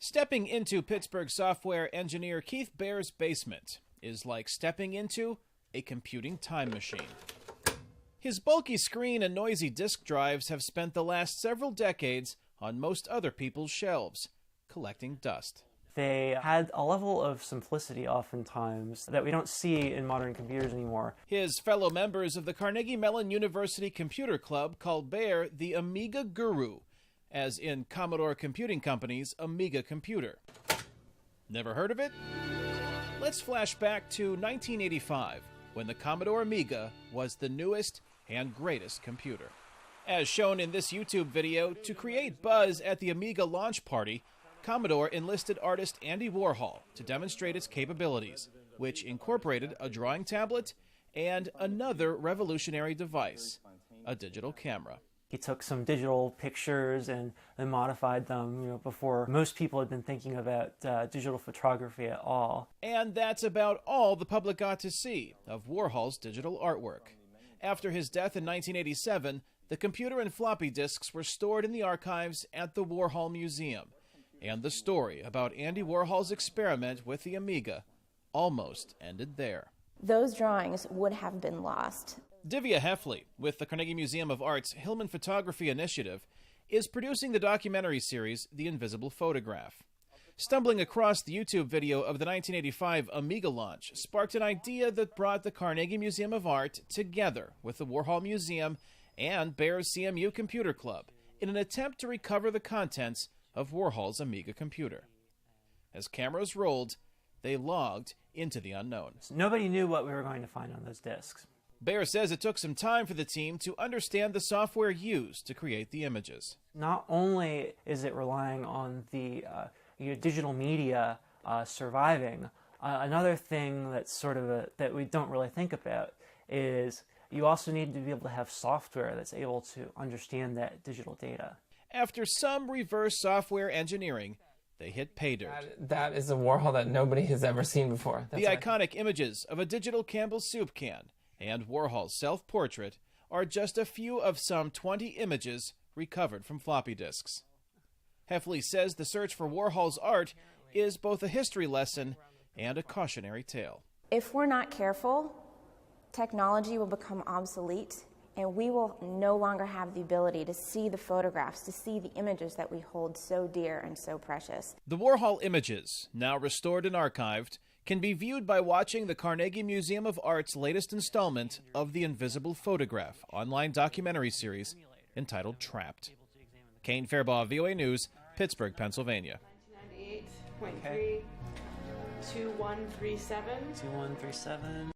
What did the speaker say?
Stepping into Pittsburgh software engineer Keith Baer's basement is like stepping into a computing time machine. His bulky screen and noisy disk drives have spent the last several decades on most other people's shelves, collecting dust. They had a level of simplicity oftentimes that we don't see in modern computers anymore. His fellow members of the Carnegie Mellon University Computer Club called Baer the Amiga Guru, as in Commodore Computing Company's Amiga computer. Never heard of it? Let's flash back to 1985, when the Commodore Amiga was the newest and greatest computer. As shown in this YouTube video, to create buzz at the Amiga launch party, Commodore enlisted artist Andy Warhol to demonstrate its capabilities, which incorporated a drawing tablet and another revolutionary device, a digital camera. He took some digital pictures and then modified them, before most people had been thinking about digital photography at all. And that's about all the public got to see of Warhol's digital artwork. After his death in 1987, the computer and floppy disks were stored in the archives at the Warhol Museum, and the story about Andy Warhol's experiment with the Amiga almost ended there. Those drawings would have been lost. Divya Heffley, with the Carnegie Museum of Art's Hillman Photography Initiative, is producing the documentary series The Invisible Photograph. Stumbling across the YouTube video of the 1985 Amiga launch sparked an idea that brought the Carnegie Museum of Art together with the Warhol Museum and Baer's CMU Computer Club in an attempt to recover the contents of Warhol's Amiga computer. As cameras rolled, they logged into the unknown. Nobody knew what we were going to find on those disks. Baer says it took some time for the team to understand the software used to create the images. Not only is it relying on the digital media surviving, another thing that's that we don't really think about is you also need to be able to have software that's able to understand that digital data. After some reverse software engineering, they hit pay dirt. That is a Warhol that nobody has ever seen before. The iconic images of a digital Campbell soup can and Warhol's self-portrait are just a few of some 20 images recovered from floppy disks. Heffley says the search for Warhol's art is both a history lesson and a cautionary tale. If we're not careful, technology will become obsolete, and we will no longer have the ability to see the photographs, to see the images that we hold so dear and so precious. The Warhol images, now restored and archived, can be viewed by watching the Carnegie Museum of Art's latest installment of The Invisible Photograph online documentary series entitled Trapped. Kane Fairbaugh, VOA News, Pittsburgh, Pennsylvania. 1998.3, 2137. 2137.